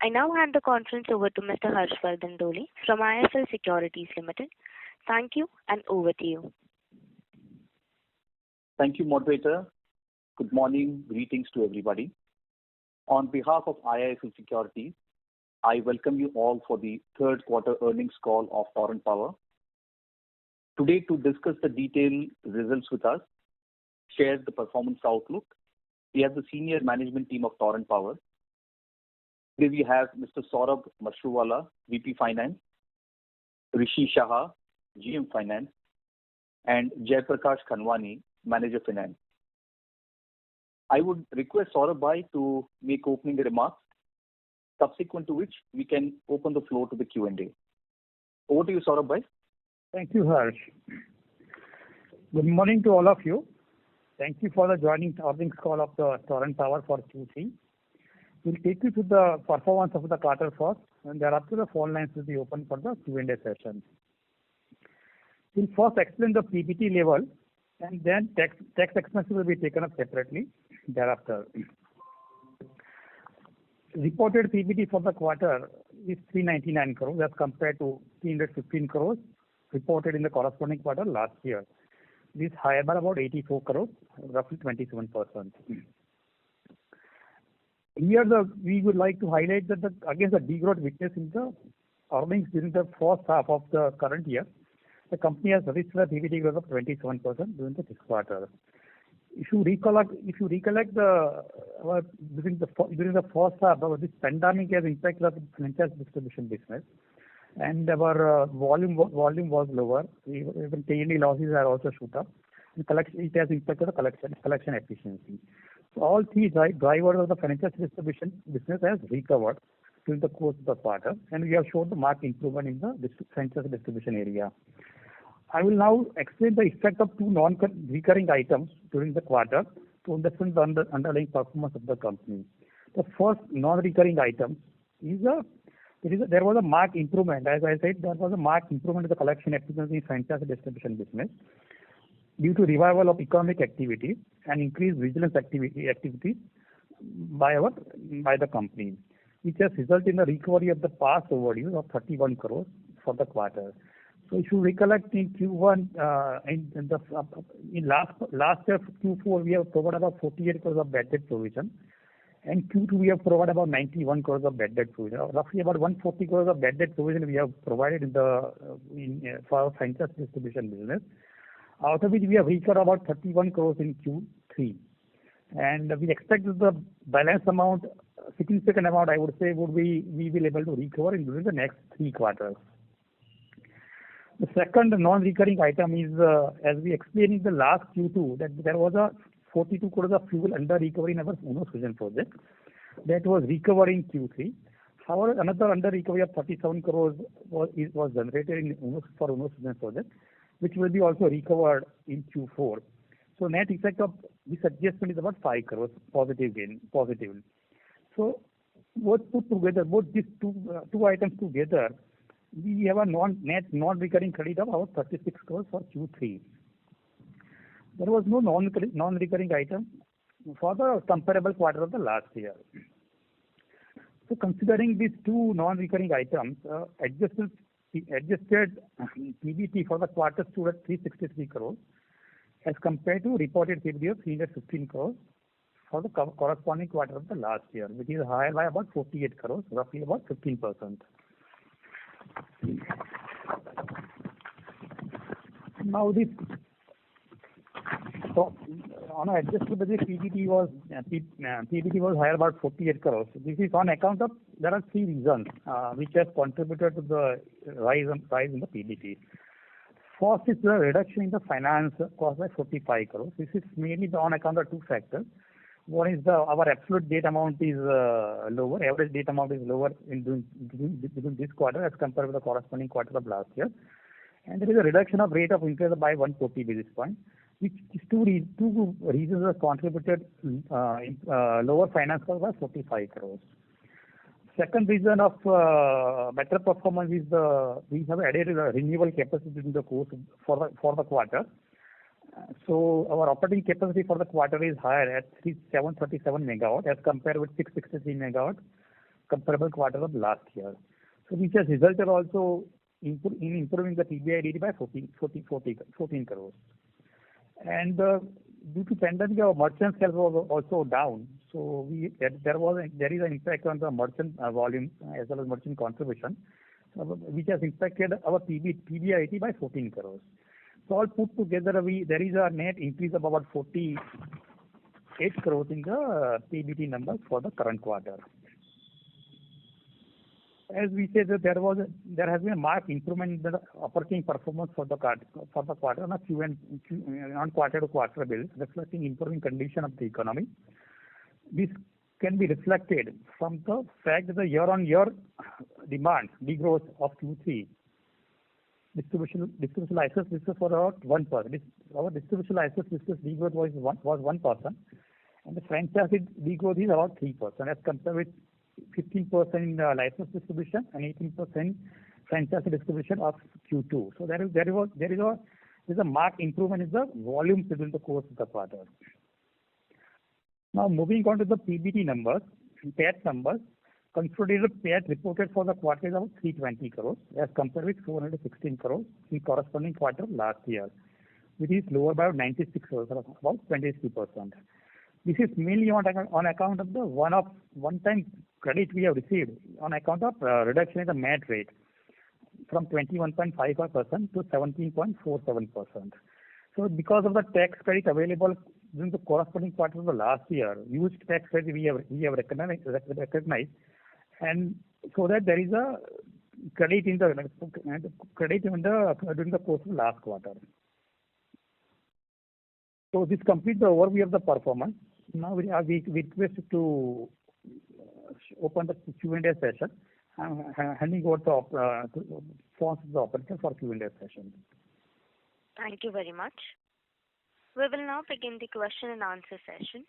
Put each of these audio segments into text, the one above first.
I now hand the conference over to Mr. Harshvardhan Dole from IIFL Securities Limited. Thank you, and over to you. Thank you, moderator. Good morning. Greetings to everybody. On behalf of IIFL Securities, I welcome you all for the third quarter earnings call of Torrent Power. Today, to discuss the detailed results with us, share the performance outlook, we have the senior management team of Torrent Power. Today we have Mr. Saurabh Mashruwala, VP Finance, Rishi Shah, GM Finance, and Jaiprakash Khanwani, Manager Finance. I would request Saurabh bhai to make opening remarks, subsequent to which we can open the floor to the Q&A. Over to you, Saurabh bhai. Thank you, Harsh. Good morning to all of you. Thank you for the joining earnings call of the Torrent Power for Q3. We'll take you to the performance of the quarter first, and thereafter the phone lines will be open for the Q&A session. We'll first explain the PBT level, and then tax expenses will be taken up separately thereafter. Reported PBT for the quarter is 399 crores as compared to 315 crores reported in the corresponding quarter last year. This is higher by about 84 crores, roughly 27%. Here we would like to highlight that against the degrowth witnessed in the earnings during the first half of the current year, the company has reached a PBT growth of 27% during this quarter. If you recollect during the first half, this pandemic has impacted the franchise distribution business, and our volume was lower. Even T&D losses are also shoot up. It has impacted the collection efficiency. So all three drivers of the franchise distribution business has recovered during the course of the quarter, and we have shown the marked improvement in the franchise distribution area. I will now explain the effect of two non-recurring items during the quarter to understand the underlying performance of the company. The first non-recurring item is there was a marked improvement. As I said, there was a marked improvement in the collection efficiency in franchise distribution business due to revival of economic activity and increased vigilance activity by the company, which has resulted in the recovery of the past overdue of 31 crores for the quarter. So if you recollect in Q1, in last year Q4 we have provided about 48 crores of bad debt provision, and Q2 we have provided about 91 crores of bad debt provision. Roughly about 140 crores of bad debt provision we have provided for our franchise distribution business. Out of which we have recovered about 31 crores in Q3, and we expect that the balance amount, significant amount I would say, we will able to recover during the next 3 quarters. The second non-recurring item is, as we explained in the last Q2, that there was a 42 crores of fuel under recovery in our Uno Fusion project that was recovered in Q3. However, another under recovery of 37 crores was generated in Uno Fusion project, which will be also recovered in Q4. So net effect of this adjustment is about 5 crores positive. So both these two items together, we have a net non-recurring credit of about 36 crores for Q3. There was no non-recurring item for the comparable quarter of the last year. So considering these two non-recurring items, adjusted PBT for the quarter stood at 363 crores as compared to reported PBT of 315 crores for the corresponding quarter of the last year, which is higher by about 48 crores, roughly about 15%. Now so on an adjusted basis, PBT was higher about 48 crores. This is on account of, there are 3 reasons which have contributed to the rise in the PBT. First is the reduction in the finance cost by 45 crores. This is mainly on account of 2 factors. One is our absolute debt amount is lower, average debt amount is lower during this quarter as compared with the corresponding quarter of last year. And there is a reduction of rate of interest by 140 basis points, which is two reasons have contributed lower finance cost by 45 crores. Second reason of better performance is we have added a renewable capacity in the course for the quarter. So our operating capacity for the quarter is higher at 737 megawatt as compared with 663 megawatt comparable quarter of last year. So which has resulted also in improving the PBIT by 14 crores. And due to pandemic, our merchant sales was also down. So there is an impact on the merchant volume as well as merchant contribution, which has impacted our PBIT by 14 crores. So all put together, there is a net increase of about 48 crores in the PBT numbers for the current quarter. As we said, that there has been a marked improvement in the operating performance for the quarter on quarter-to-quarter basis, reflecting improving condition of the economy. This can be reflected from the fact that the year-on-year demand degrowth of Q3 distribution license business for about 1%. Our distribution license business degrowth was 1%, and the franchise degrowth is about 3%, as compared with 15% in license distribution and 18% franchise distribution of Q2. So there is a marked improvement in the volume during the course of the quarter. Now moving on to the PBT numbers, PAT numbers. Consolidated PAT reported for the quarter is about 320 crores as compared with 416 crores in corresponding quarter last year, which is lower by 96 crores, about 23%. This is mainly on account of the one-time credit we have received on account of reduction in the MAT rate from 21.55% to 17.47%. So because of the tax credit available during the corresponding quarter of the last year, used tax credit we have recognized, and so that there is a credit during the course of last quarter. So this completes the overview of the performance. Now we request to open the Q&A session. I'm handing over to the operator for Q&A session. Thank you very much. We will now begin the question and answer session.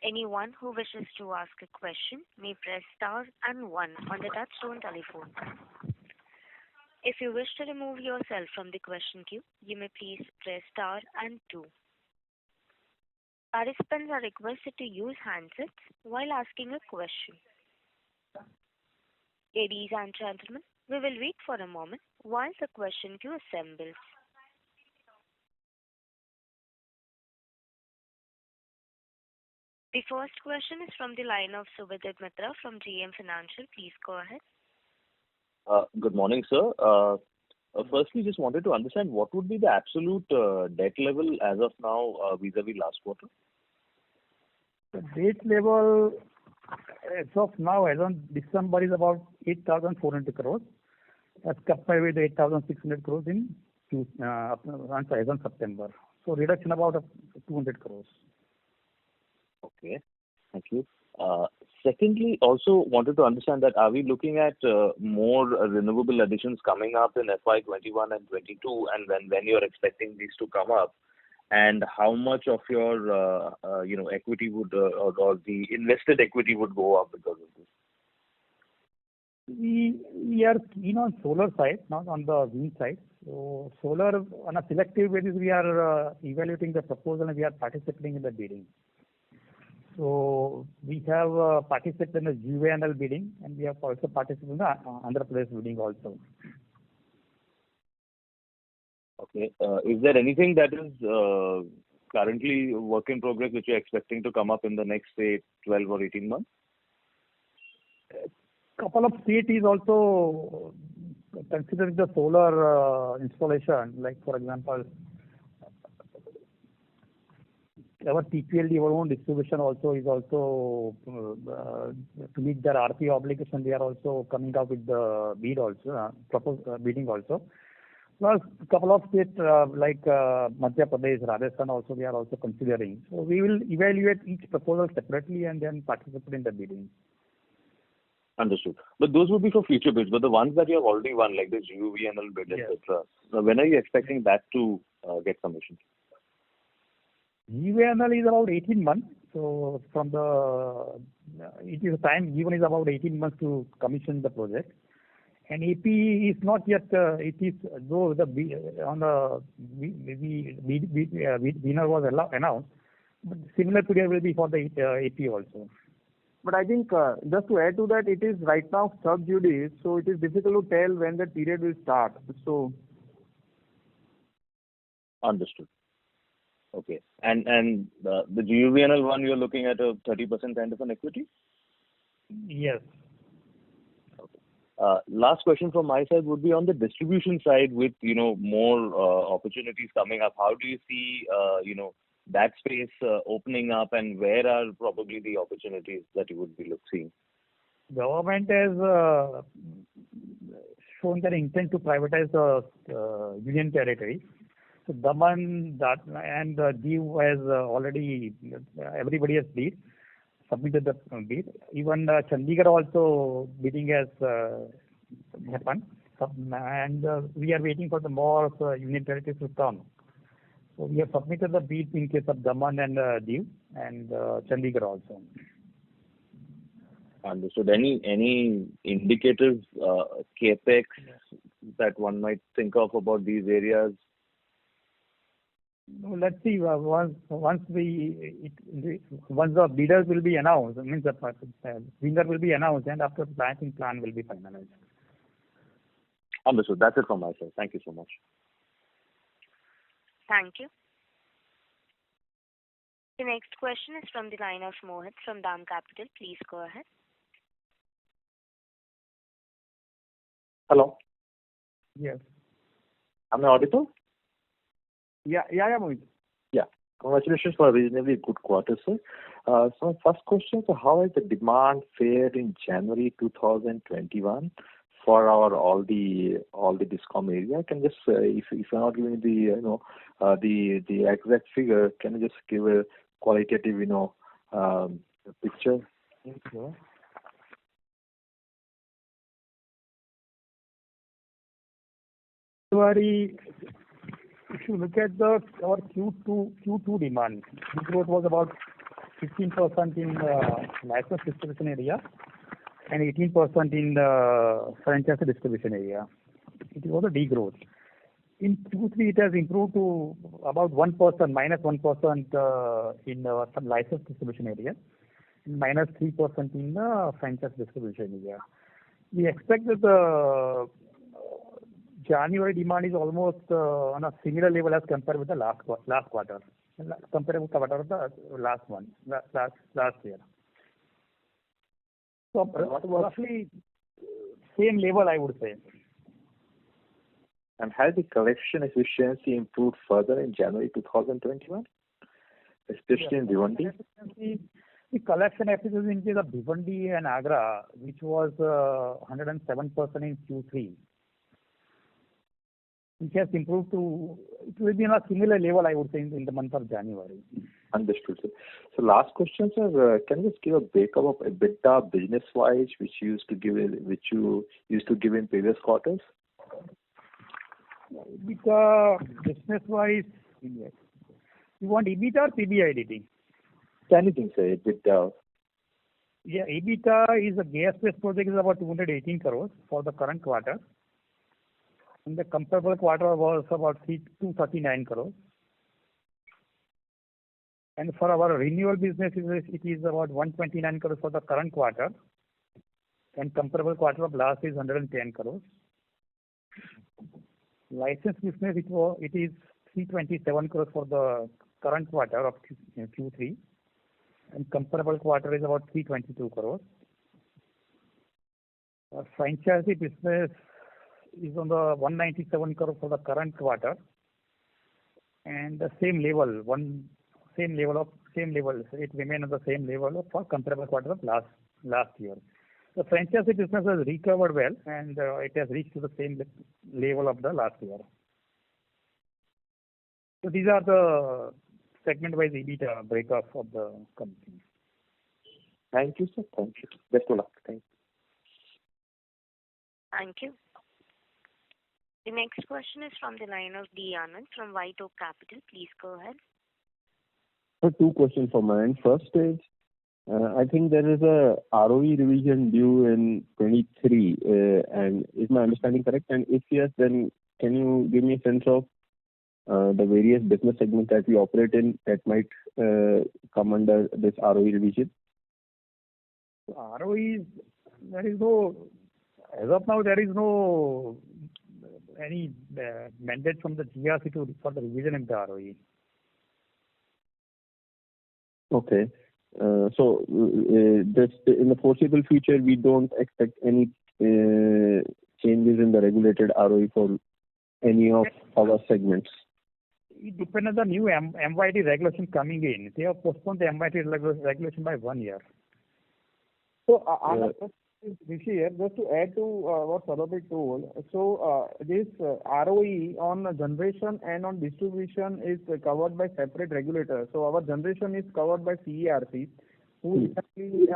Anyone who wishes to ask a question may press star and 1 on the touchtone telephone. If you wish to remove yourself from the question queue, you may please press star and 2. Participants are requested to use handsets while asking a question. Ladies and gentlemen, we will wait for a moment while the question queue assembles. The first question is from the line of Subhadip Mitra from JM Financial. Please go ahead. Good morning, sir. Firstly, just wanted to understand what would be the absolute debt level as of now vis-a-vis last quarter? The debt level as of now, as on December, is about 8,400 crores as compared with 8,600 crores as on September. So reduction about 200 crores. Okay, thank you. Secondly, also wanted to understand that are we looking at more renewable additions coming up in FY 21 and 22, and when you're expecting these to come up, and how much of your equity would or the invested equity would go up because of this? We are keen on solar side, not on the wind side. So solar on a selective basis, we are evaluating the proposal and we are participating in the bidding. So we have participated in the GUVNL bidding, and we have also participated in the Andhra Pradesh bidding also. Okay. Is there anything that is currently work in progress which you're expecting to come up in the next, say, 12 or 18 months? Couple of states is also considering the solar installation, like for example, our TPLD, our own distribution also is also to meet their RP obligation. They are also coming up with the bid also, bidding also. Plus, a couple of states like Madhya Pradesh, Rajasthan also, we are also considering. So we will evaluate each proposal separately and then participate in the bidding. Understood. But those would be for future bids. But the ones that you have already won, like the GUVNL bid, Yes. etc. When are you expecting that to get commissioned? GUVNL is about 18 months. So from it is time given is about 18 months to commission the project. And AP is not yet. It is though the winner was announced, but similar period will be for the AP also. But I think just to add to that, it is right now sub judice, so it is difficult to tell when the period will start. So Understood. Okay. And the GUVNL one, you're looking at a 30% kind of an equity? Yes. Last question from my side would be on the distribution side with, more opportunities coming up. How do you see, that space opening up, and where are probably the opportunities that you would be seeing? Government has shown their intent to privatize the union territory. So Daman and Diu has already, everybody has submitted the bid. Even Chandigarh also bidding has happened. And we are waiting for the more union territories to come. So we have submitted the bid in case of Daman and Diu and Chandigarh also. Understood. Any indicative capex that one might think of about these areas? No, let's see. Once the bidders will be announced, means the winner will be announced, and after the plan will be finalized. Understood. That's it from my side. Thank you so much. Thank you. The next question is from the line of Mohit from DAM Capital. Please go ahead. Hello. Yes. Am I audible? yeah, Mohit. Yeah. Congratulations for a reasonably good quarter, sir. So my first question, so how has the demand fared in January 2021 for all the discom area? Can just if you're not giving the exact figure, can you just give a qualitative picture? Sure. February, if you look at our Q2 demand, the growth was about 15% in license distribution area and 18% in the franchise distribution area. It was a degrowth. In Q3, it has improved to about -1% in some license distribution area, and -3% in the franchise distribution area. We expect that the January demand is almost on a similar level as compared with the last quarter, compared with the quarter of the last year. So roughly same level, I would say. And has the collection efficiency improved further in January 2021, especially in Bhiwandi? The collection efficiency in case of Bhiwandi and Agra, which was 107% in Q3, which has improved to, it will be on a similar level, I would say, in the month of January. Understood, sir. So last question, sir. Can you just give a breakup of EBITDA business-wise, which you used to give in previous quarters? EBITDA business-wise, you want EBITDA or PBIDT? Anything, sir. EBITDA. Yeah, EBITDA is a gas-based project is about 218 crores for the current quarter. And the comparable quarter was about 239 crores. And for our renewal business, it is about 129 crores for the current quarter. And comparable quarter of last is 110 crores. License business, it is 327 crores for the current quarter of Q3. And comparable quarter is about 322 crores. Franchise business is on the 197 crores for the current quarter. And the same level, it remains on the same level for comparable quarter of last year. The franchise business has recovered well, and it has reached to the same level of the last year. So these are the segment-wise EBITDA breakup of the company. Thank you, sir. Thank you. Best of luck. Thank you. Thank you. The next question is from the line of D. Anand from White Oak Capital. Please go ahead. So two questions from my end. First is, I think there is a ROE revision due in 23, and is my understanding correct? And if yes, then can you give me a sense of the various business segments that we operate in that might come under this ROE revision? ROE, there is no, as of now, there is no any mandate from the GRC for the revision in the ROE. Okay. So, just in the foreseeable future, we don't expect any changes in the regulated ROE for any of our segments. It depends on the new MYT regulation coming in. They have postponed the MYT regulation by 1 year. So, Rishi here, just to add to what Saurabh told, so this ROE on generation and on distribution is covered by separate regulators. So our generation is covered by CERC, who in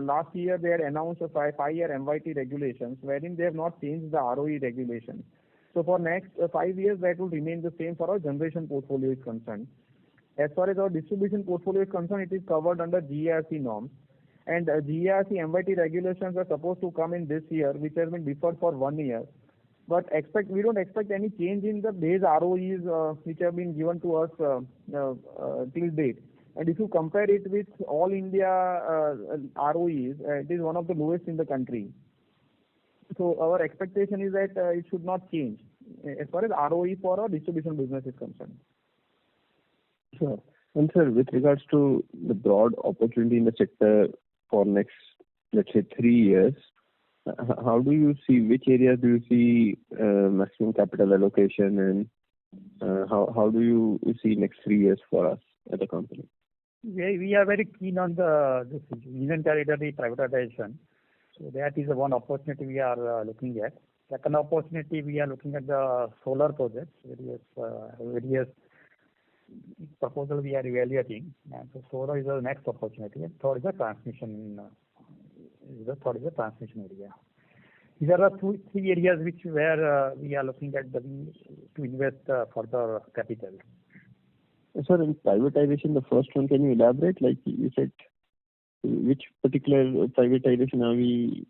last year they had announced a five-year MYT regulations, wherein they have not changed the ROE regulations. So for next 5 years, that will remain the same for our generation portfolio is concerned. As far as our distribution portfolio is concerned, it is covered under GRC norms. And GRC MYT regulations are supposed to come in this year, which has been deferred for 1 year. But we don't expect any change in the base ROEs which have been given to us till date. And if you compare it with all India ROEs, it is one of the lowest in the country. So our expectation is that it should not change as far as ROE for our distribution business is concerned. Sure. And sir, with regards to the broad opportunity in the sector for next, let's say, 3 years, how do you see, which areas do you see maximum capital allocation, and how do you see next 3 years for us as a company? We are very keen on this union territory privatization. So that is one opportunity we are looking at. Second opportunity, we are looking at the solar projects, various proposal we are evaluating. And so solar is the next opportunity. And third is the transmission. Area. These are the three areas where we are looking at to invest further capital. Sir, in privatization, the first one, can you elaborate? Like you said, which particular privatization are we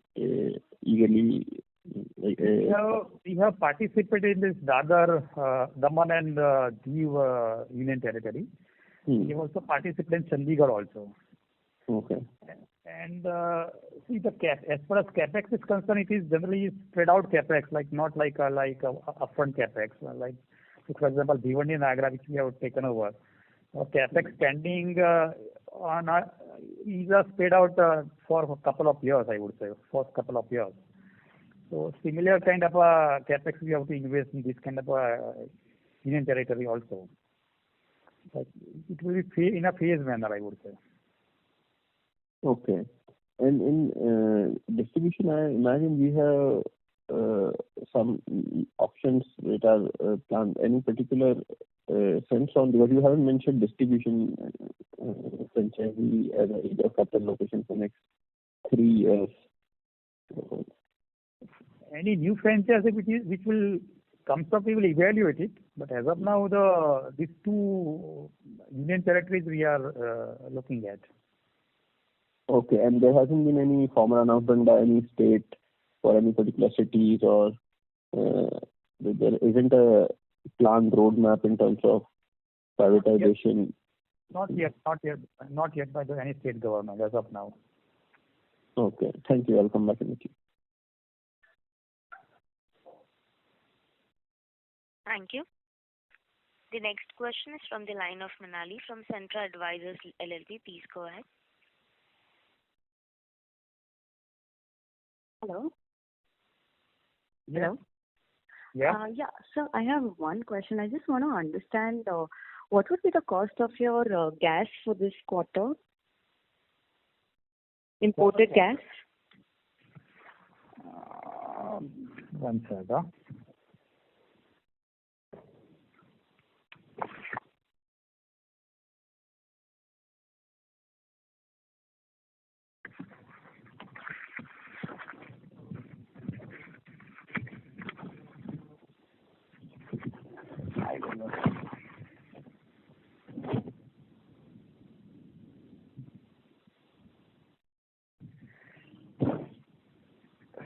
eagerly? We have participated in this Dadar, Daman and Diu Union Territory. We have also participated in Chandigarh also. Okay. And see, as far as capex is concerned, it is generally spread out capex, not like upfront capex. Like, for example, Bhiwandi and Agra, which we have taken over. Capex spending is spread out for a couple of years, I would say, first couple of years. So similar kind of capex we have to invest in this kind of union territory also. But it will be in a phase manner, I would say. Okay. And in distribution, I imagine we have some options that are planned. Any particular sense on, because you haven't mentioned distribution franchisee as a capital location for next 3 years. Any new franchise which will comes up, we will evaluate it. But as of now, these two union territories we are looking at. Okay, and there hasn't been any formal announcement by any state for any particular cities, or there isn't a planned roadmap in terms of privatization? Not yet by any state government as of now. Okay, thank you. I'll come back in the queue. Thank you. The next question is from the line of Manali from Centra Advisors LLP. Please go ahead. Hello. Yeah. Hello. Yeah. So I have one question. I just want to understand what would be the cost of your gas for this quarter? Imported gas. One second.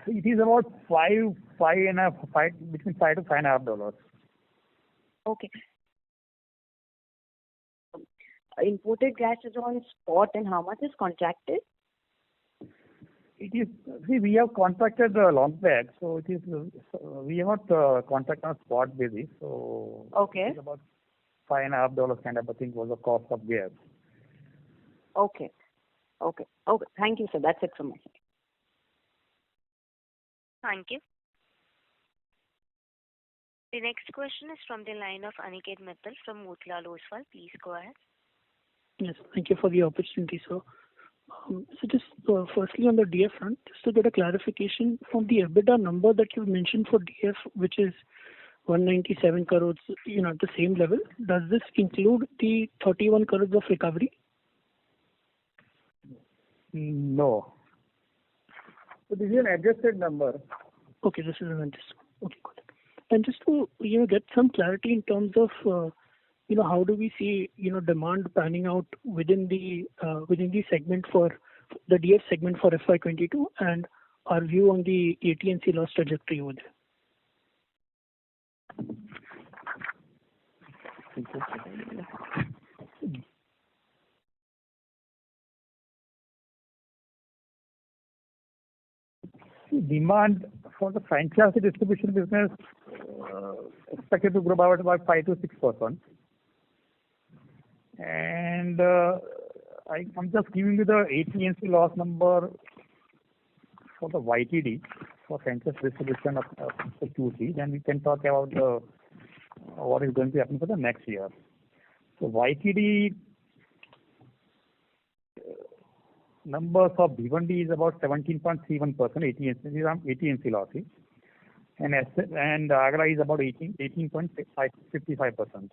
It is about between $5 to $5.5. Okay. imported gas is on spot and how much is contracted? It is, see, we have contracted long back, so it is, we have not contract on spot basis. So Okay. it's about $5.50 kind of a thing was the cost of gas. Okay. Okay. Okay. Thank you, sir. That's it from my side. Thank you. The next question is from the line of Aniket Mittal from Motilal Oswal. Please go ahead. Yes, thank you for the opportunity, sir. So just firstly on the DF front, just to get a clarification from the EBITDA number that you mentioned for DF, which is 197 crores, at the same level, does this include the 31 crores of recovery? No. So this is an adjusted number. Okay, this is an adjustment. Okay, got it. And just to get some clarity in terms of how do we see demand panning out within the segment for the DF segment for FY22 and our view on the AT&C loss trajectory over there. Demand for the franchise distribution business expected to grow by about 5 to 6%. And I'm just giving you the AT&C loss number for the YTD for franchise distribution of the Q3. Then we can talk about what is going to happen for the next year. So YTD numbers of Bhiwandi is about 17.31% AT&C losses, and Agra is about 18.55%.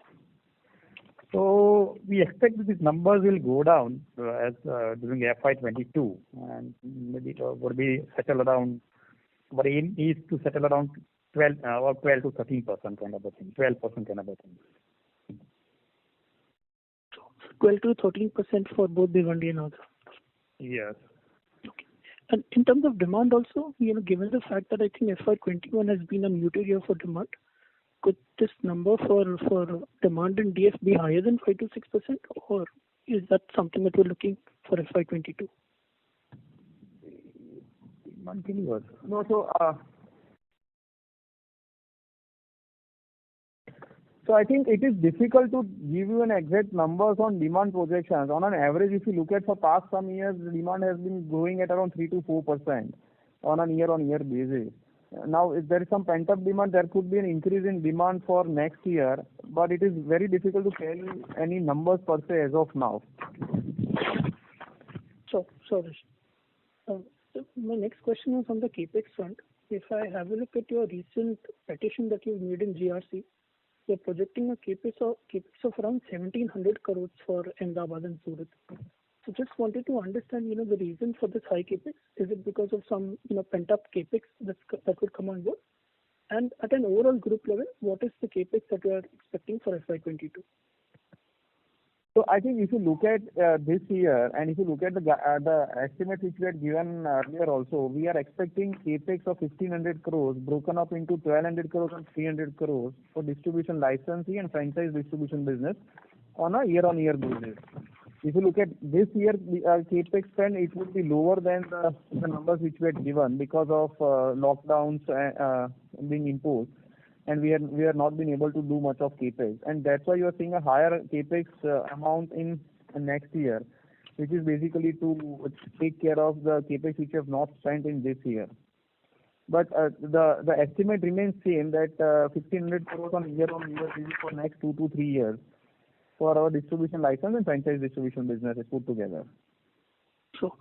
So we expect that these numbers will go down as during FY22, and maybe it would be settle around. Our aim is to settle around 12 to 13% kind of a thing, 12% kind of a thing. 12 to 13% for both Bhiwandi and Agra. Yes. Okay. And in terms of demand also, given the fact that I think FY21 has been a muted year for demand, could this number for demand in DF be higher than 5 to 6%, or is that something that we're looking for FY22? No, so I think it is difficult to give you an exact numbers on demand projections. On an average, if you look at for past some years, the demand has been growing at around 3 to 4% on a year-on-year basis. Now, if there is some pent-up demand, there could be an increase in demand for next year, but it is very difficult to tell any numbers per se as of now. So my next question is on the capex front. If I have a look at your recent petition that you've made in GRC, you're projecting a capex of around 1,700 crores for Ahmedabad and Surat. So just wanted to understand, the reason for this high capex. Is it because of some, pent-up capex that would come on board? And at an overall group level, what is the capex that you are expecting for FY22? So I think if you look at this year, and if you look at the estimate which we had given earlier also, we are expecting capex of 1,500 crores broken up into 1,200 crores and 300 crores for distribution licensing and franchise distribution business on a year-on-year basis. If you look at this year, the capex spend, it would be lower than the numbers which we had given because of lockdowns being imposed, and we have not been able to do much of capex, and that's why you are seeing a higher capex amount in next year, which is basically to take care of the capex which you have not spent in this year. But the estimate remains same, that 1,500 crores on year-on-year basis for next 2 to 3 years for our distribution license and franchise distribution business is put together. So,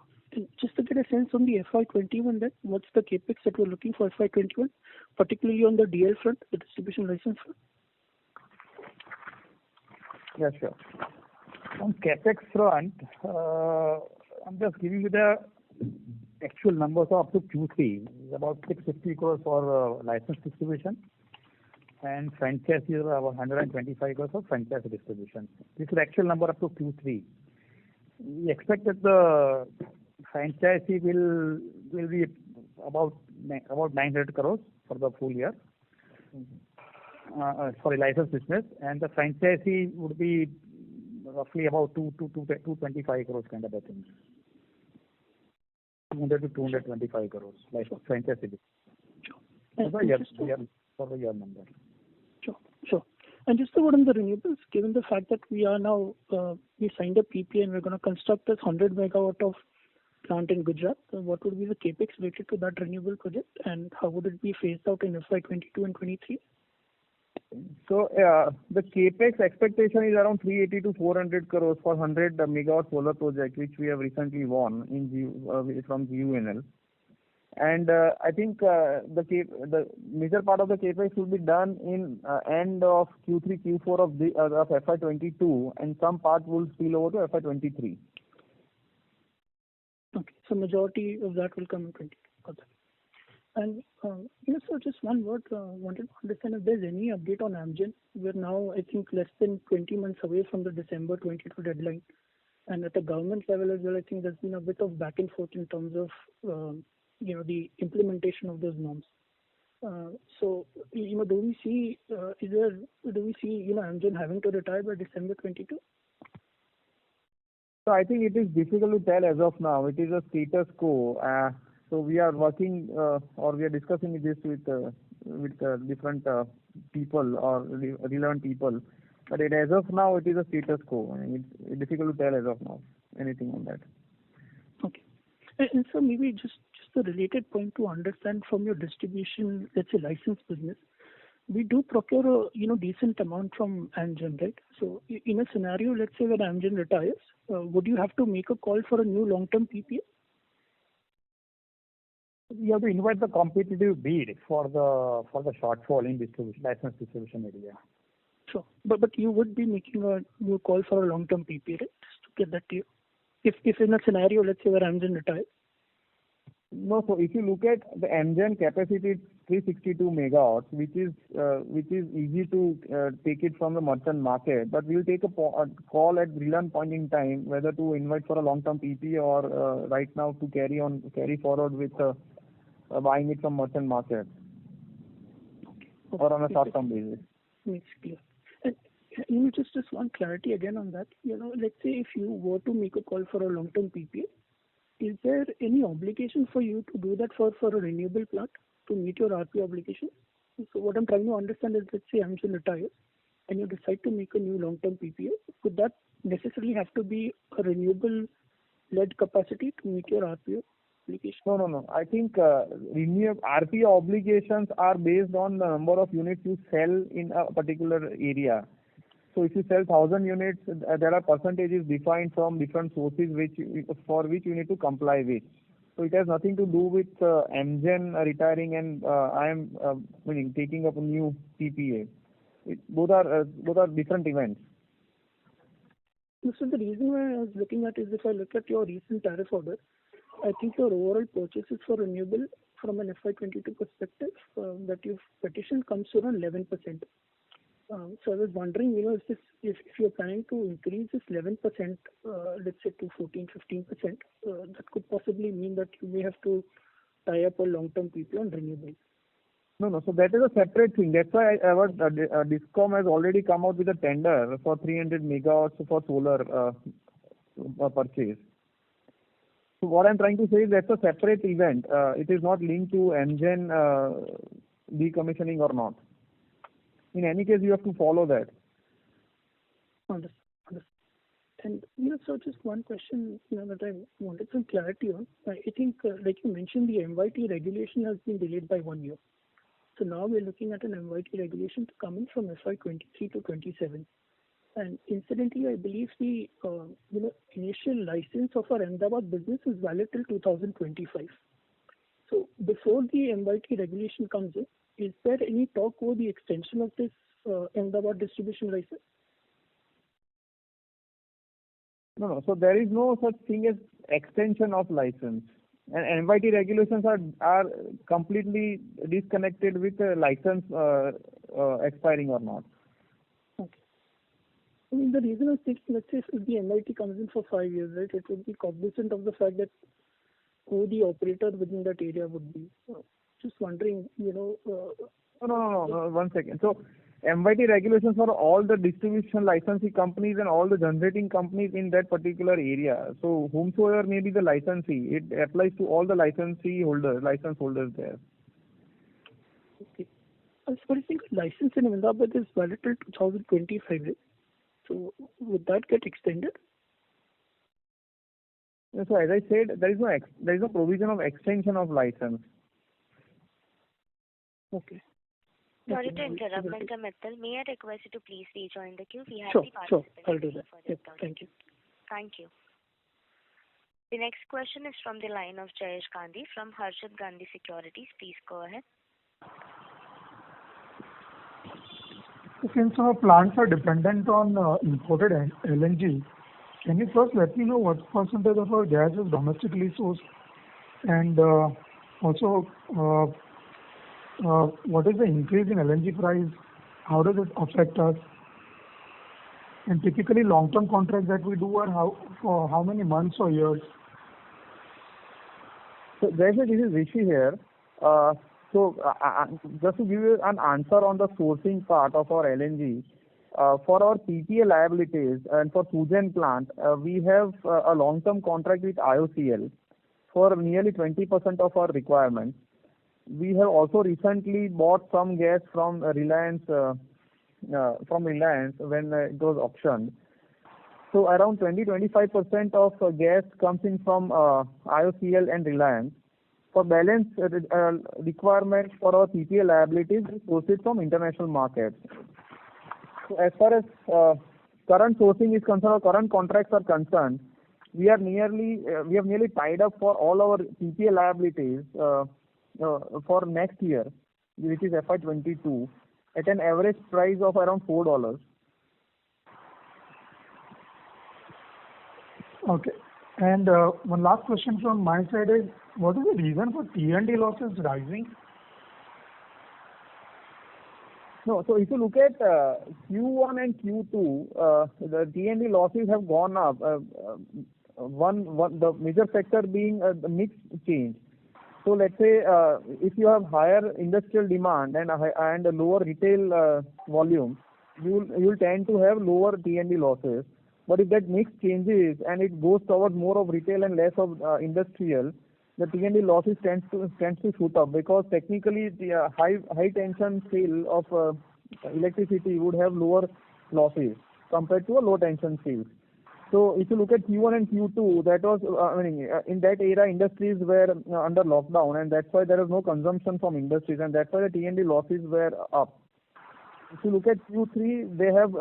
just to get a sense on the FY21 then, what's the capex that we're looking for FY21, particularly on the DL front, the distribution license front? Yeah, sure. On capex front, I'm just giving you the actual numbers up to Q3. It's about 650 crores for license distribution, and franchise is about 125 crores for franchise distribution. This is the actual number up to Q3. We expect that the franchise will be about 900 crores for the full year. For the license business, and the franchisee would be roughly about 225 crores kind of a thing. 200 to 225 crores, like franchise EBITDA. Sure. For the year number. Sure. And just about on the renewables, given the fact that we are now, we signed a PPA and we're going to construct this 100 megawatt of plant in Gujarat, what would be the capex related to that renewable project, and how would it be phased out in FY22 and 23? So the capex expectation is around 380 to 400 crores for 100 megawatt solar project, which we have recently won from GUNL. And I think the major part of the capex will be done in end of Q3, Q4 of FY22, and some part will spill over to FY23. Okay, so majority of that will come in 22. Got that. And so just one word, wanted to understand if there's any update on Amgen. We're now, I think, less than 20 months away from the December 22 deadline. And at the government level as well, I think there's been a bit of back and forth in terms of, the implementation of those norms. So, do we see, Amgen having to retire by December 22? So I think it is difficult to tell as of now. It is a status quo. So we are working or we are discussing this with different people or relevant people. But as of now, it is a status quo. I mean, it's difficult to tell as of now anything on that. Okay. And so maybe just a related point to understand from your distribution, let's say license business, we do procure a decent amount from Amgen, right? So in a scenario, let's say when Amgen retires, would you have to make a call for a new long-term PPA? You have to invite the competitive bid for the shortfall in license distribution area. Sure. But you would be making a new call for a long-term PPA, right? Just to get that to you. If in a scenario, let's say where Amgen retires. No, so if you look at the Amgen capacity, it's 362 megawatts, which is easy to take it from the merchant market. But we'll take a call at relevant point in time whether to invite for a long-term PPA or right now to carry forward with buying it from merchant market or on a short-term basis. Makes clear. And just one clarity again on that. Let's say if you were to make a call for a long-term PPA, is there any obligation for you to do that for a renewable plant to meet your RP obligation? So what I'm trying to understand is, let's say Amgen retires and you decide to make a new long-term PPA, could that necessarily have to be a renewable-led capacity to meet your RPO obligation? No. I think RPO obligations are based on the number of units you sell in a particular area. So if you sell 1,000 units, there are percentages defined from different sources for which you need to comply with. So it has nothing to do with Amgen retiring and I am taking up a new PPA. Both are different events. So the reason why I was looking at is if I look at your recent tariff order, I think your overall purchases for renewable from an FY22 perspective that you've petitioned comes to around 11%. So I was wondering, if you're planning to increase this 11%, let's say to 14-15%, that could possibly mean that you may have to tie up a long-term PPA on renewable. No. So that is a separate thing. That's why our DISCOM has already come out with a tender for 300 megawatts for solar purchase. So what I'm trying to say is that's a separate event. It is not linked to Amgen decommissioning or not. In any case, you have to follow that. Understood. And so just one question that I wanted some clarity on. I think, like you mentioned, the MYT regulation has been delayed by 1 year. So now we're looking at an MYT regulation to come in from FY23 to 27. And incidentally, I believe the initial license of our Ahmedabad business is valid till 2025. So before the MYT regulation comes in, is there any talk over the extension of this Ahmedabad distribution license? No. So there is no such thing as extension of license. And MYT regulations are completely disconnected with the license expiring or not. Okay. I mean, the reason is, let's say if the MYT comes in for 5 years, right, it would be cognizant of the fact that who the operator within that area would be. Just wondering, No. 1 second. So MYT regulations for all the distribution licensee companies and all the generating companies in that particular area. So whomsoever may be the licensee, it applies to all the license holders there. Okay. So I think license in Ahmedabad is valid till 2025. Right? So would that get extended? So as I said, there is no provision of extension of license. Okay. Sorry to interrupt, Mr. Mittal. May I request you to please rejoin the queue? We have Sure, the sure. participants I'll do waiting that. for their Yep, turn. thank you. Thank you. The next question is from the line of Jayesh Gandhi from Harshad Gandhi Securities. Please go ahead. Since our plants are dependent on imported LNG, can you first let me know what percentage of our gas is domestically sourced? And also, what is the increase in LNG price? How does it affect us? And typically, long-term contracts that we do are for how many months or years? So Jayesh, this is Rishi here. Just to give you an answer on the sourcing part of our LNG, for our PPA liabilities and for Sugen plant, we have a long-term contract with IOCL for nearly 20% of our requirements. We have also recently bought some gas from Reliance when it was auctioned. So around 20-25% of gas comes in from IOCL and Reliance. For balance requirements for our PPA liabilities, we source it from international markets. So as far as current sourcing is concerned, or current contracts are concerned, we have nearly tied up for all our PPA liabilities for next year, which is FY22, at an average price of around $4. Okay. And one last question from my side is, what is the reason for T&D losses rising? No, so if you look at Q1 and Q2, the T&D losses have gone up. The major factor being the mix change. So let's say if you have higher industrial demand and a lower retail volume, you'll tend to have lower T&D losses. But if that mix changes and it goes towards more of retail and less of industrial, the T&D losses tends to shoot up, because technically the high tension sale of electricity would have lower losses compared to a low tension sale. So if you look at Q1 and Q2, that was in that era industries were under lockdown, and that's why there was no consumption from industries, and that's why the T&D losses were up. If you look at Q3, they have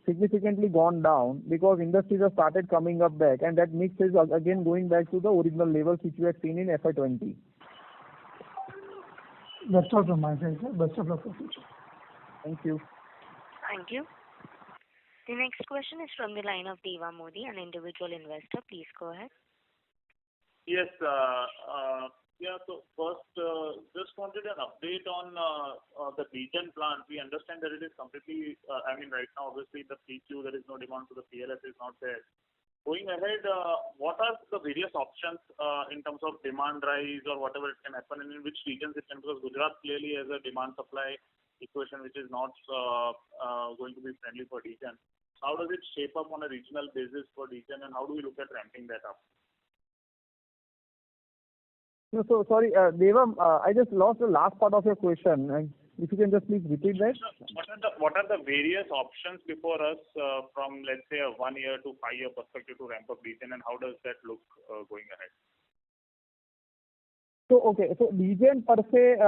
significantly gone down because industries have started coming up back, and that mix is again going back to the original levels which we had seen in FY20. That's all from my side, sir. Best of luck for future. Thank you. Thank you. The next question is from the line of Deva Modi, an individual investor. Please go ahead. Yes. So first, just wanted an update on the DGEN plant. We understand that it is completely, right now, obviously, the PQ, there is no demand, so the PLF is not there. Going ahead, what are the various options in terms of demand rise or whatever it can happen, and in which regions it can, because Gujarat clearly has a demand-supply equation which is not going to be friendly for DGEN. How does it shape up on a regional basis for DGEN, and how do we look at ramping that up? No, so sorry, Deva, I just lost the last part of your question. If you can just please repeat that. What are the various options before us from, let's say, a 1 year to 5 year perspective to ramp up DGEN, and how does that look going ahead? So DGEN per se,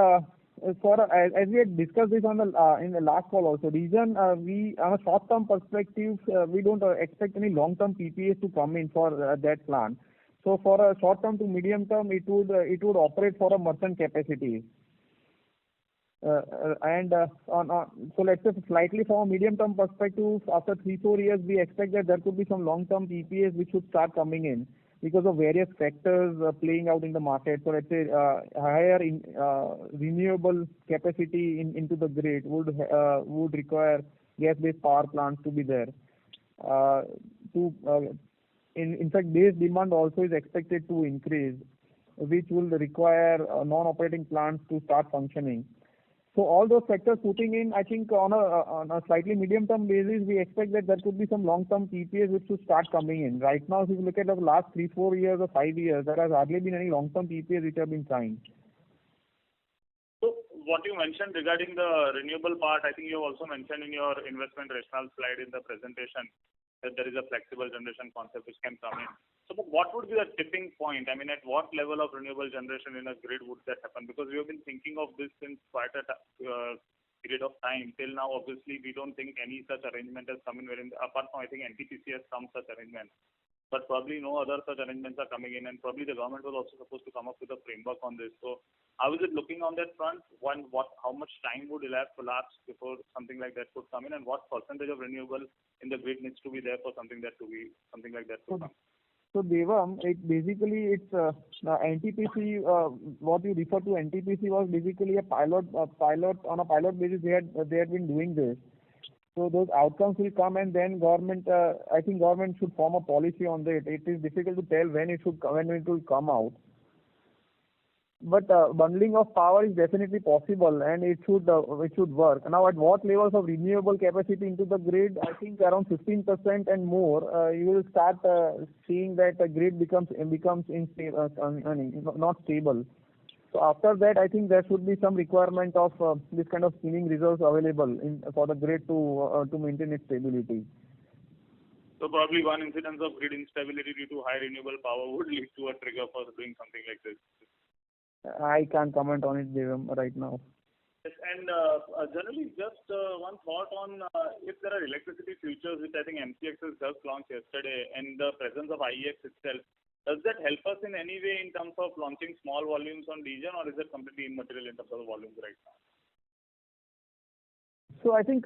as we had discussed this in the last call also, DGEN, we on a short-term perspective, we don't expect any long-term PPAs to come in for that plant. So for a short-term to medium-term, it would operate for a merchant capacity. So let's say slightly from a medium-term perspective, after 3-4 years, we expect that there could be some long-term PPAs which would start coming in because of various factors playing out in the market. So let's say higher renewable capacity into the grid would require gas-based power plants to be there. In fact, base demand also is expected to increase, which will require non-operating plants to start functioning. So all those sectors putting in, I think on a slightly medium-term basis, we expect that there could be some long-term PPAs which should start coming in. Right now, if you look at the last 3-4 years or 5 years, there has hardly been any long-term PPAs which have been signed. So what you mentioned regarding the renewable part, I think you also mentioned in your investment rationale slide in the presentation that there is a flexible generation concept which can come in. So but what would be the tipping point? I mean, at what level of renewable generation in a grid would that happen? Because we have been thinking of this since quite a period of time. Till now, obviously, we don't think any such arrangement has come in, wherein, apart from, I think, NTPC has some such arrangement. But probably no other such arrangements are coming in, and probably the government was also supposed to come up with a framework on this. So how is it looking on that front? How much time would elapse before something like that could come in, and what percentage of renewable in the grid needs to be there for something like that to come? So Devam, it's NTPC. What you refer to NTPC was basically a pilot. On a pilot basis, they had been doing this. So those outcomes will come, and then government. I think government should form a policy on that. It is difficult to tell when it will come out. But bundling of power is definitely possible, and it should work. Now, at what levels of renewable capacity into the grid? I think around 15% and more. You will start seeing that the grid becomes unstable, not stable. So after that, I think there should be some requirement of this kind of spinning reserves available for the grid to maintain its stability. So probably one incidence of grid instability due to high renewable power would lead to a trigger for doing something like this. I can't comment on it, Devam, right now. Yes, and generally, just one thought on if there are electricity futures, which I think MCX has just launched yesterday, and the presence of IEX itself, does that help us in any way in terms of launching small volumes on DGEN, or is it completely immaterial in terms of the volumes right now? So I think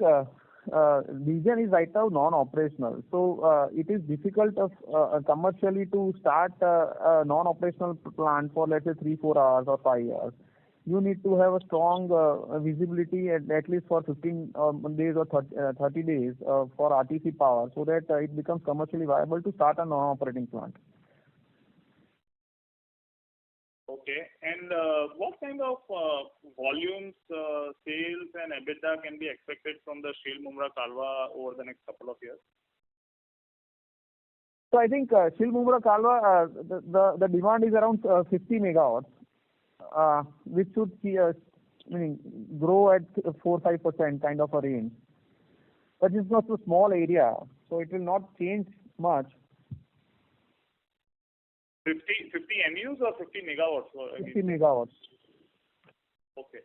DGEN is right now non-operational. So it is difficult commercially to start a non-operational plant for, let's say, 3-4 hours or 5 hours. You need to have a strong visibility at least for 15 days or 30 days for RTC power, so that it becomes commercially viable to start a non-operating plant. Okay. And what kind of volumes, sales, and EBITDA can be expected from the Shil-Mumra Kalwa over the next couple of years? So I think Shil-Mumra Kalwa, the demand is around 50 megawatts, which should grow at 4-5% kind of a range. But it's not a small area, so it will not change much. 50 MUs or 50 megawatts? 50 megawatts. Okay.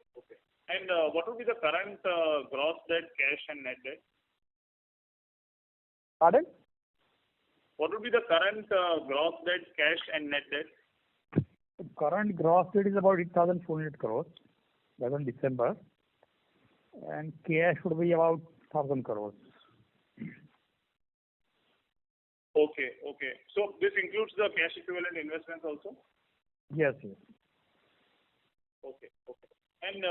And what would be the current gross debt, cash, and net debt? Pardon? What would be the current gross debt, cash, and net debt? The current gross debt is about 8,400 crores as on December, and cash would be about 1,000 crores. Okay. So this includes the cash equivalent investments also? Yes. Okay. And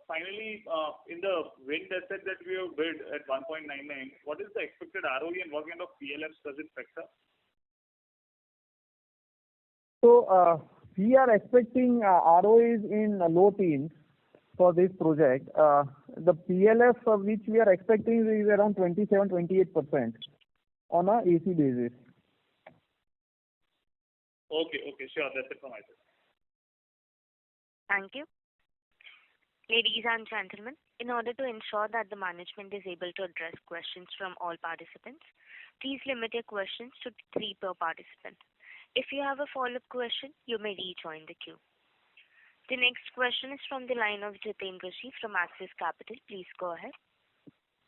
finally, in the wind asset that we have bid at 1.99, what is the expected ROE and what kind of PLFs does it factor? So we are expecting ROEs in low teens for this project. The PLF which we are expecting is around 27-28% on a AC basis. Okay, sure. That's it from my side. Thank you. Ladies and gentlemen, in order to ensure that the management is able to address questions from all participants, please limit your questions to 3 per participant. If you have a follow-up question, you may rejoin the queue. The next question is from the line of Jitendra Shi from Axis Capital. Please go ahead.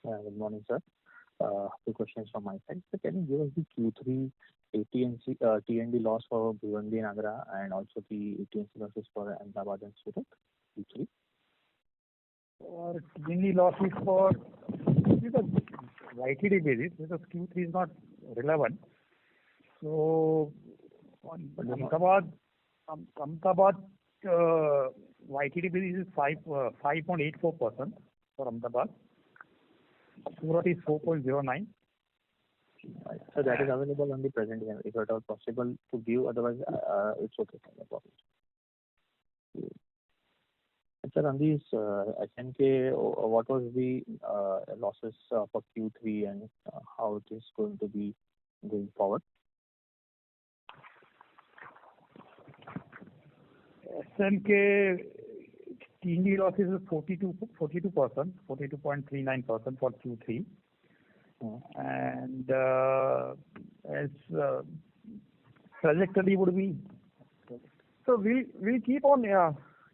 Good morning, sir. 2 questions from my side. So can you give us the Q3 T&D loss for Bhiwandi and Agra, and also the AT&C losses for Ahmedabad and Surat? Q3. T&D losses for YTD basis, because Q3 is not relevant. So on Ahmedabad, YTD basis is 5.84% for Ahmedabad. Surat is 4.09. So that is available on the presentation. If at all possible to view, otherwise it's okay. No problem. sir, on these SNK, what was the losses for Q3 and how it is going to be going forward? SNK T&D losses is 42%, 42.39% for Q3. And as trajectory would be. So we'll keep on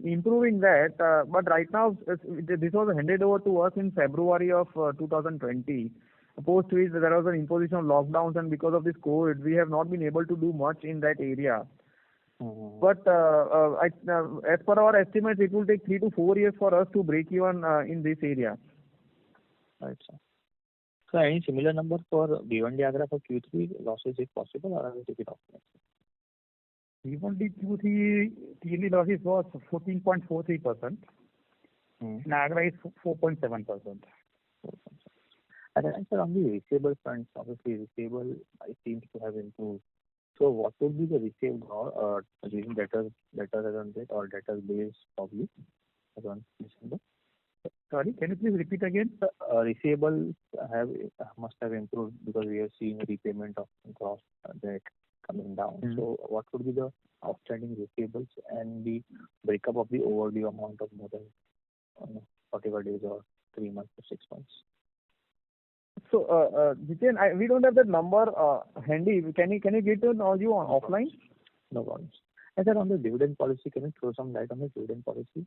improving that, but right now this was handed over to us in February of 2020. Post which there was an imposition of lockdowns, and because of this COVID, we have not been able to do much in that area. But as per our estimates, it will take 3 to 4 years for us to break even in this area. Right, sir. So any similar number for Bhiwandi Agra for Q3 losses if possible, or I will take it off next? Bhiwandi Q3 T&D losses was 14.43%. And Agra is 4.7%. And sir, on the receivable front, obviously receivable I seem to have improved. So what would be the receivable using debtors around it or debtors base probably around December? Sorry, can you please repeat again? Receivables must have improved because we have seen repayment of gross debt coming down. So what would be the outstanding receivables and the breakup of the overdue amount of more than 45 days or 3 months or 6 months? So Jiten, we don't have that number handy. Can you get it you on offline? No problems. And sir, on the dividend policy, can you throw some light on the dividend policy?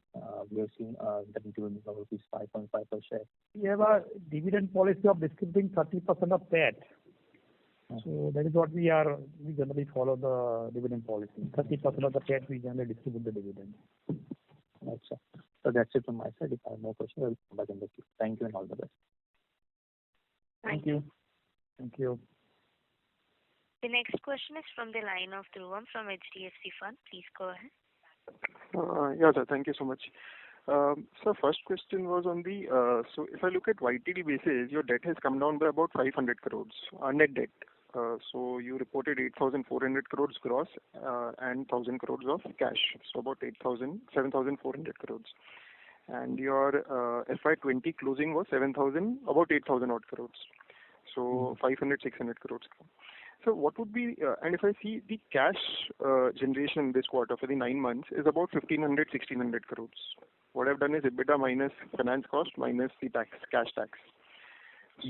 We have seen the dividend of rupees 5.5 per share. We have a dividend policy of distributing 30% of PAT. So that is what we generally follow the dividend policy. 30% of the PAT we generally distribute the dividend. Right, sir. So that's it from my side. If I have more questions, I will come back in the queue. Thank you and all the best. Thank you. Thank you. The next question is from the line of Dhruvam from HDFC Fund. Please go ahead. Yeah, sir. Thank you so much. So first question was on the, so if I look at YTD basis, your debt has come down by about 500 crores, net debt. So you reported 8,400 crores gross and 1,000 crores of cash. So about 7,400 crores. And your FY20 closing was about 8,000 odd crores. So 500, 600 crores. So what would be, and if I see the cash generation this quarter for the 9 months is about 1,500, 1,600 crores. What I've done is EBITDA minus finance cost minus the cash tax.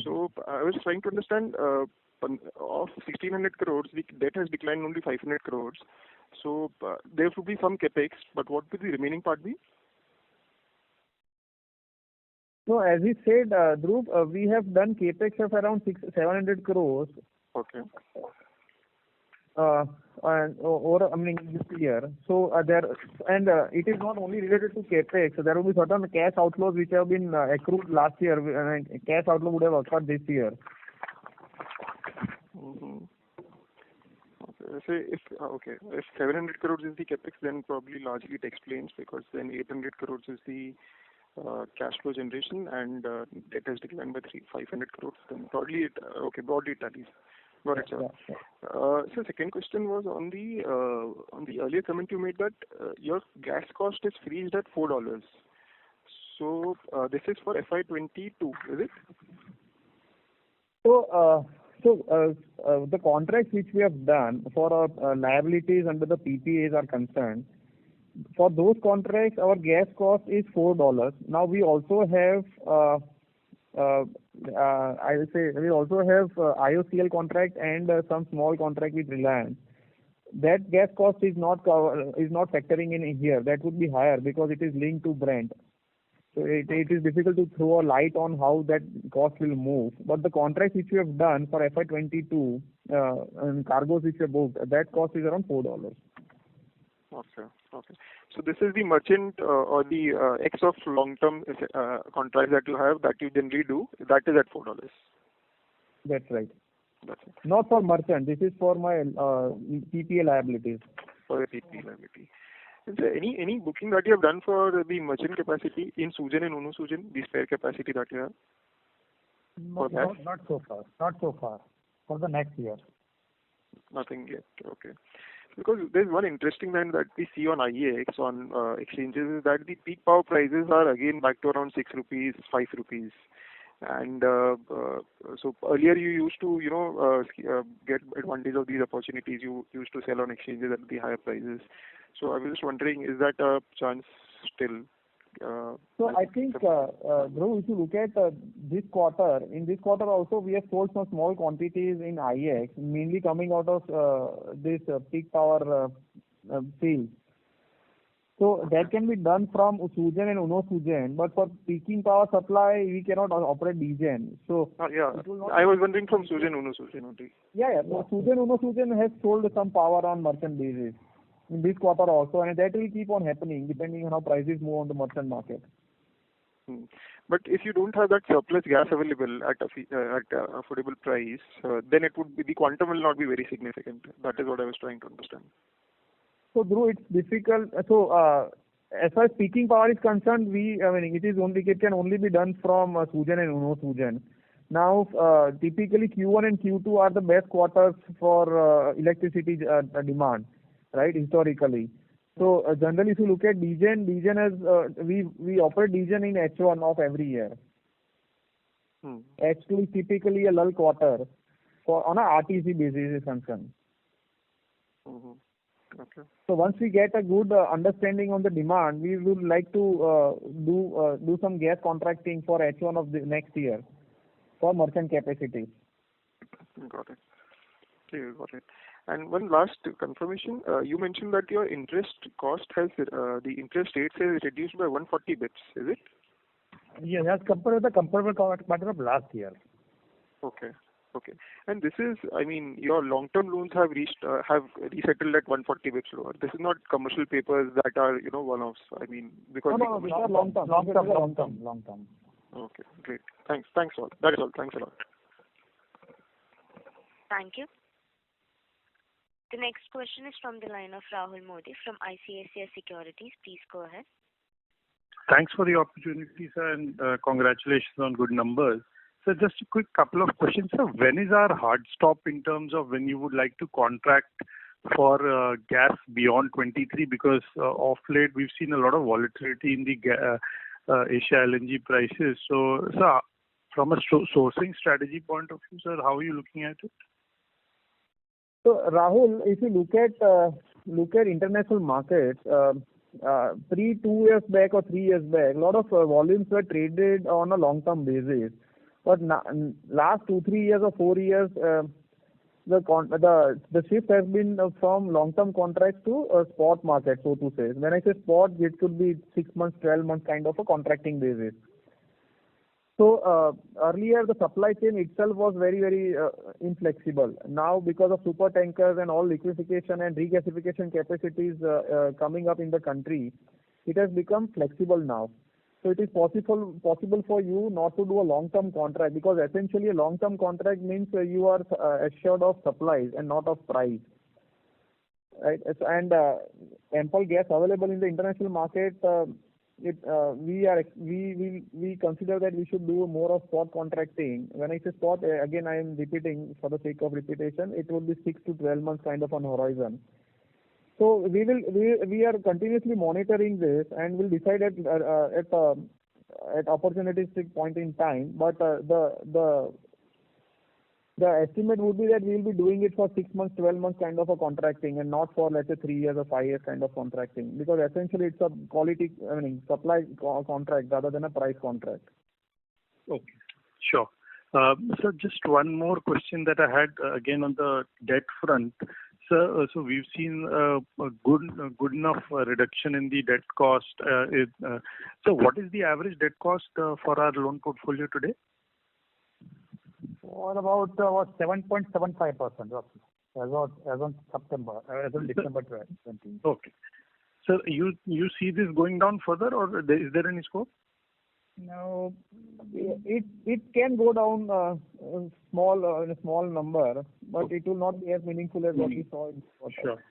So I was trying to understand, of 1,600 crores, the debt has declined only 500 crores. So there would be some capex, but what would the remaining part be? No, as we said, Dhruv, we have done capex of around 700 crores. Okay. This year. So it is not only related to capex. So there will be certain cash outflows which have been accrued last year. Cash outflow would have occurred this year. Okay. So if 700 crores is the capex, then probably largely it explains, because then 800 crores is the cash flow generation and debt has declined by 500 crores. Then broadly it tallies. Got it, sir. So second question was on the earlier comment you made that your gas cost is freezed at $4. So this is for FY22, is it? So the contracts which we have done for our liabilities under the PPAs are concerned. For those contracts, our gas cost is $4. Now we also have IOCL contract and some small contract with Reliance. That gas cost is not factoring in here. That would be higher because it is linked to Brent. So it is difficult to throw a light on how that cost will move. But the contracts which we have done for FY22 and cargoes which we have booked, that cost is around $4. Okay. So this is the merchant or the X of long-term contracts that you have that you generally do. That is at $4. That's right. That's it. Not for merchant. This is for my PPA liabilities. For the PPA liability. Is there any booking that you have done for the merchant capacity in Sugen and Unu Sugen, the spare capacity that you have? Not so far. For the next year. Nothing yet. Okay. Because there's one interesting trend that we see on IEX, on exchanges, is that the peak power prices are again back to around 6 rupees, 5 rupees. And so earlier you used to, get advantage of these opportunities. You used to sell on exchanges at the higher prices. So I was just wondering, is that a chance still? So I think, Dhruv, if you look at this quarter, in this quarter also we have sold some small quantities in IEX, mainly coming out of this peak power sales. So that can be done from SUGEN and UNO SUGEN, but for peaking power supply we cannot operate DGEN. So I was wondering from SUGEN, UNO SUGEN only. Yeah. So SUGEN, UNO SUGEN has sold some power on merchant basis in this quarter also, and that will keep on happening depending on how prices move on the merchant market. But if you don't have that surplus gas available at affordable price, then it would be, the quantum will not be very significant. That is what I was trying to understand. So Dhruv, it's difficult. So as far as peaking power is concerned, it can only be done from SUGEN and UNO SUGEN. Now, typically Q1 and Q2 are the best quarters for electricity demand, right? Historically. So generally, if you look at DGEN has we operate DGEN in H1 of every year. H2 is typically a lull quarter on a RTC basis is concerned. Okay. So once we get a good understanding on the demand, we would like to do some gas contracting for H1 of the next year for merchant capacity. Got it. Okay, got it. And one last confirmation, you mentioned that your interest cost has, the interest rate has reduced by 140 bits, is it? Yes, as compared to the comparable quarter of last year. Okay. And this is, your long-term loans have resettled at 140 bits lower. This is not commercial papers that are, one-offs. Because No, these are long-term. Long-term. Okay, great. Thanks all. That is all. Thanks a lot. Thank you. The next question is from the line of Rahul Modi from ICICI Securities. Please go ahead. Thanks for the opportunity, sir, and congratulations on good numbers. So just a quick couple of questions, sir. When is our hard stop in terms of when you would like to contract for gas beyond 23? Because of late we've seen a lot of volatility in the Asia LNG prices. So, sir, from a sourcing strategy point of view, sir, how are you looking at it? So Rahul, if you look at international markets, 2 years back or 3 years back, a lot of volumes were traded on a long-term basis. But last 2-3 years or 4 years, the shift has been from long-term contracts to a spot market, so to say. When I say spot, it could be 6 months, 12 months kind of a contracting basis. So earlier the supply chain itself was very, very inflexible. Now because of super tankers and all liquefaction and regasification capacities coming up in the country, it has become flexible now. So it is possible for you not to do a long-term contract, because essentially a long-term contract means you are assured of supplies and not of price. Right? And ample gas available in the international market. We consider that we should do more of spot contracting. When I say spot, again I am repeating for the sake of repetition, it would be 6 to 12 months kind of on horizon. So we are continuously monitoring this and will decide at opportunistic point in time. But the estimate would be that we will be doing it for 6 months, 12 months kind of a contracting, and not for, let's say, 3 years or 5 years kind of contracting, because essentially it's a quality, supply contract rather than a price contract. Okay, sure. So just one more question that I had again on the debt front. Sir, so we've seen a good enough reduction in the debt cost. So what is the average debt cost for our loan portfolio today? Or about 7.75% roughly, as on December 20. Okay. So you see this going down further, or is there any scope? No, it can go down in a small number, but it will not be as meaningful as what we saw in this quarter. Sure.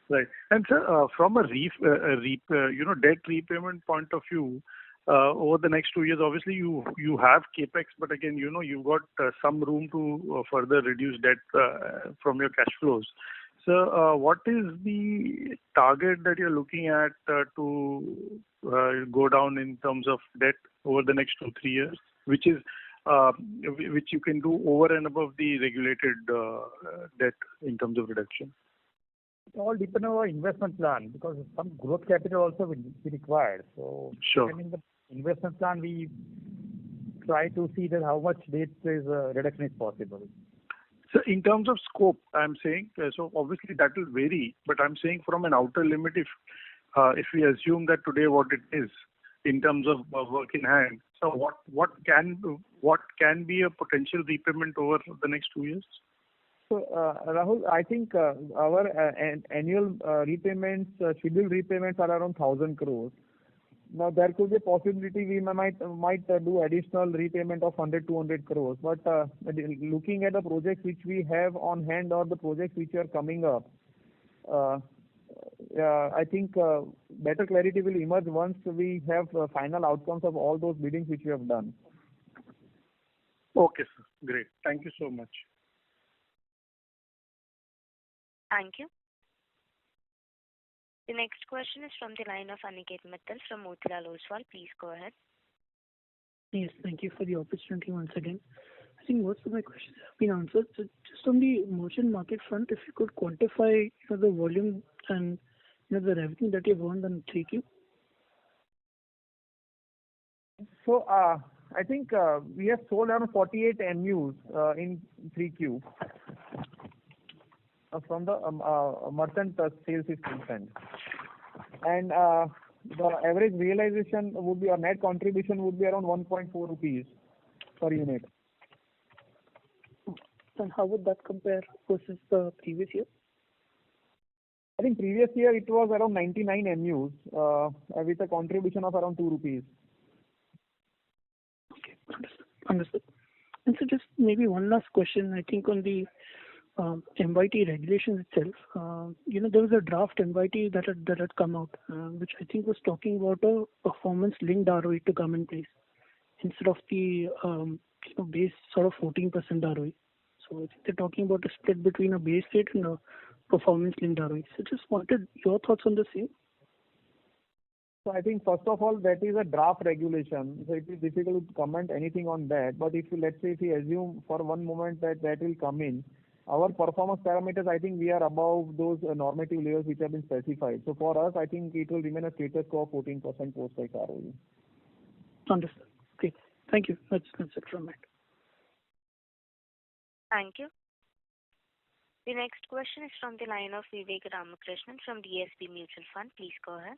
Right. And sir, from a debt repayment point of view, over the next 2 years, obviously you have capex, but again, you've got some room to further reduce debt from your cash flows. So, what is the target that you're looking at to go down in terms of debt over the next 2-3 years, which you can do over and above the regulated debt in terms of reduction? It all depends on our investment plan because some growth capital also will be required. So, Sure. depending on the investment plan, we try to see that how much debt reduction is possible. So in terms of scope, I'm saying, so obviously that will vary, but I'm saying from an outer limit, if we assume that today what it is in terms of work in hand, so what can be a potential repayment over the next 2 years? So, Rahul, I think our annual repayments, scheduled repayments are around 1,000 crores. Now, there could be a possibility we might do additional repayment of 100-200 crores. But looking at the projects which we have on hand or the projects which are coming up, I think better clarity will emerge once we have final outcomes of all those biddings which we have done. Okay, sir. Great. Thank you so much. Thank you. The next question is from the line of Aniket Mittal from Motilal Oswal. Please go ahead. Yes, thank you for the opportunity once again. I think most of my questions have been answered. So just on the merchant market front, if you could quantify the volume and the revenue that you've earned on 3Q. So I think we have sold around 48 MUs in 3Q. From the merchant sales is concerned. And the average realization would be, or net contribution would be around 1.4 rupees per unit. And how would that compare versus the previous year? I think previous year it was around 99 MUs with a contribution of around 2 rupees. Okay, understood. And so just maybe one last question, I think on the MYT regulation itself, there was a draft MYT that had come out, which I think was talking about a performance-linked ROE to come in place instead of the base sort of 14% ROE. So I think they're talking about a split between a base rate and a performance-linked ROE. So just wanted your thoughts on the same. So I think first of all that is a draft regulation, so it is difficult to comment anything on that. But if we assume for one moment that will come in, our performance parameters, I think we are above those normative levels which have been specified. So for us, I think it will remain a status quo of 14% post-tax ROE. Understood. Okay. Thank you. That's it from me. Thank you. The next question is from the line of Vivek Ramakrishnan from DSP Mutual Fund. Please go ahead.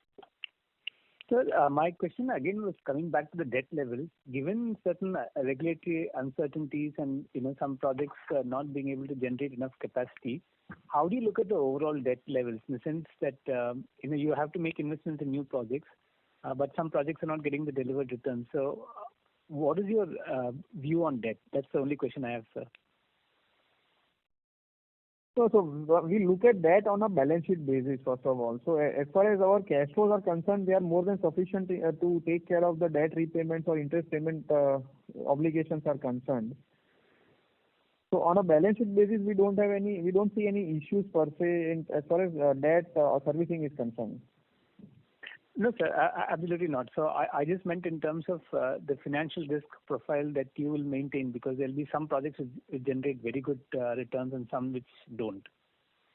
Sir, my question again was coming back to the debt level. Given certain regulatory uncertainties and some projects not being able to generate enough capacity, how do you look at the overall debt levels in the sense that you have to make investments in new projects, but some projects are not getting the delivered returns. So, what is your view on debt? That's the only question I have, sir. So we look at that on a balance sheet basis, first of all. So as far as our cash flows are concerned, they are more than sufficient to take care of the debt repayments or interest payment obligations are concerned. So on a balance sheet basis, we don't see any issues per se as far as debt or servicing is concerned. No, sir, absolutely not. So I just meant in terms of the financial risk profile that you will maintain, because there'll be some projects which generate very good returns and some which don't.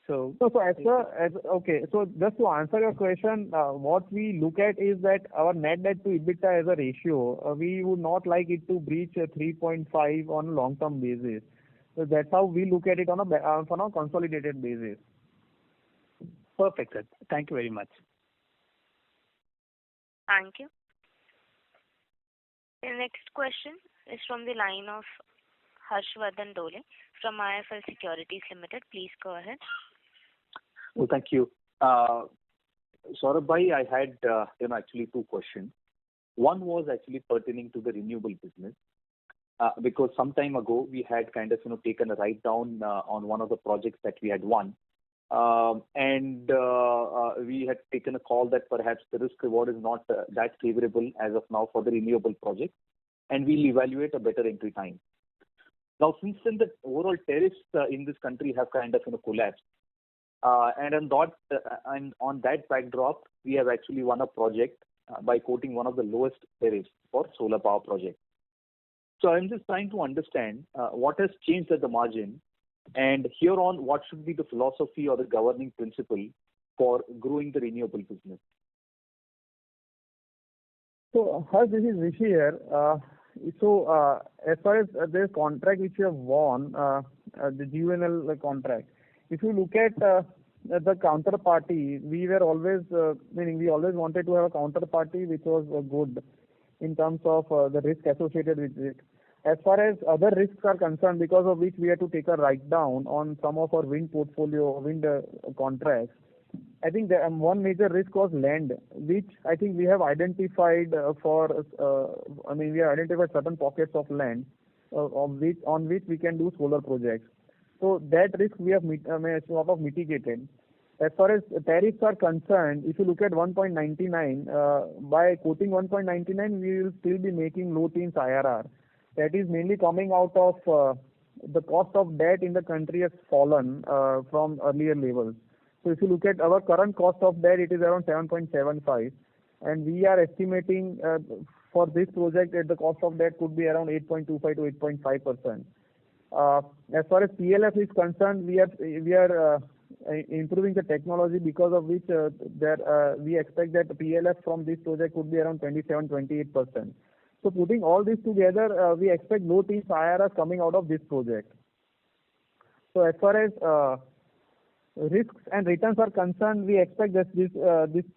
So just to answer your question, what we look at is that our net debt to EBITDA as a ratio, we would not like it to breach 3.5 on a long-term basis. So that's how we look at it on a consolidated basis. Perfect, sir. Thank you very much. Thank you. The next question is from the line of Harshvardhan Dole from IIFL Securities Limited. Please go ahead. Well, thank you. Saurabh bhai, I had actually two questions. One was actually pertaining to the renewable business. Because some time ago we had kind of taken a write down on one of the projects that we had won. And we had taken a call that perhaps the risk reward is not that favorable as of now for the renewable project, and we'll evaluate a better entry time. Now, since then, the overall tariffs in this country have kind of collapsed. And on that backdrop, we have actually won a project by quoting one of the lowest tariffs for solar power project. So I'm just trying to understand what has changed at the margin, and here on what should be the philosophy or the governing principle for growing the renewable business. So, Harsh, this is Rishi here. As far as the contract which we have won, the GUNL contract, if you look at the counterparty, we were always, we always wanted to have a counterparty which was good in terms of the risk associated with it. As far as other risks are concerned, because of which we had to take a write down on some of our wind portfolio, wind contracts, I think the one major risk was land, which I think we have identified we have identified certain pockets of land on which we can do solar projects. So that risk we have sort of mitigated. As far as tariffs are concerned, if you look at 1.99, by quoting 1.99, we will still be making low teens IRR. That is mainly coming out of the cost of debt in the country has fallen from earlier levels. So if you look at our current cost of debt, it is around 7.75, and we are estimating for this project that the cost of debt could be around 8.25 to 8.5%. As far as PLF is concerned, we are improving the technology, because of which we expect that the PLF from this project could be around 27-28%. So putting all this together, we expect low teens IRR coming out of this project. So as far as risks and returns are concerned, we expect that this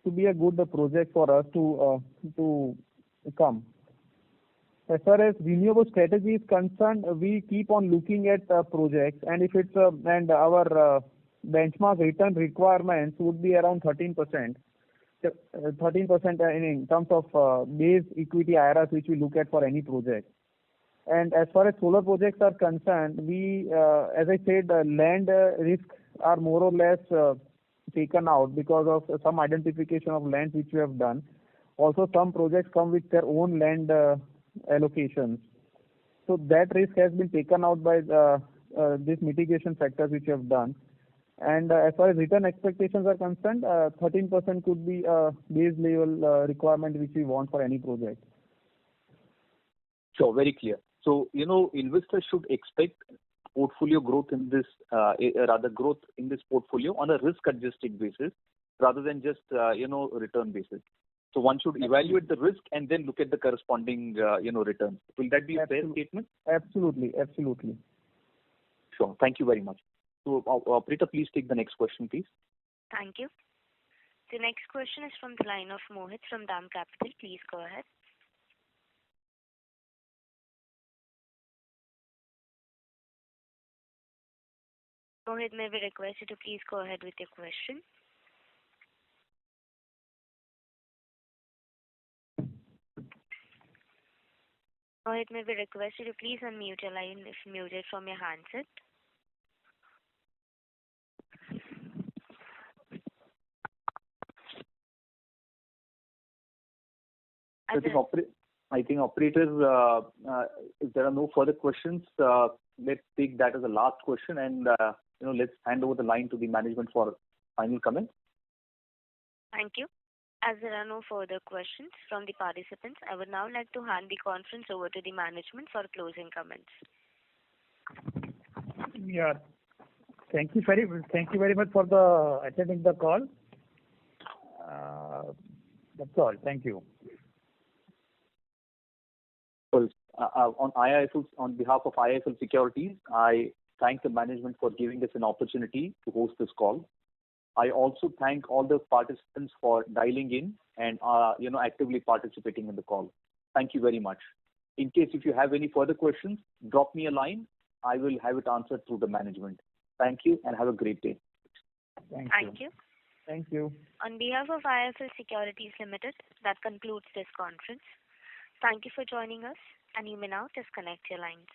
to be a good project for us to come. As far as renewable strategy is concerned, we keep on looking at projects, and if it's and our benchmark return requirements would be around 13%. 13% in terms of base equity IRRs which we look at for any project. And as far as solar projects are concerned, we, as I said, land risk are more or less taken out because of some identification of land which we have done. Also, some projects come with their own land allocations. So that risk has been taken out by these mitigation factors which we have done. And as far as return expectations are concerned, 13% could be a base level requirement which we want for any project. Sure, very clear. So, investors should expect portfolio growth in this, growth in this portfolio on a risk-adjusted basis rather than just, return basis. So one should evaluate the risk and then look at the corresponding, returns. Will that be a fair statement? Absolutely, absolutely. Sure. Thank you very much. So, operator, please take the next question, please. Thank you. The next question is from the line of Mohit from DAM Capital. Please go ahead. Mohit, may we request you to please go ahead with your question? Mohit, may we request you to please unmute your line if muted from your handset? I think operators, if there are no further questions, let's take that as a last question, and let's hand over the line to the management for final comments. Thank you. As there are no further questions from the participants, I would now like to hand the conference over to the management for closing comments. Yeah. Thank you very much for attending the call. That's all. Thank you. Well, on behalf of IIFL Securities, I thank the management for giving us an opportunity to host this call. I also thank all the participants for dialing in and actively participating in the call. Thank you very much. In case if you have any further questions, drop me a line. I will have it answered through the management. Thank you and have a great day. Thank you. Thank you. On behalf of IIFL Securities Limited, that concludes this conference. Thank you for joining us, and you may now disconnect your lines.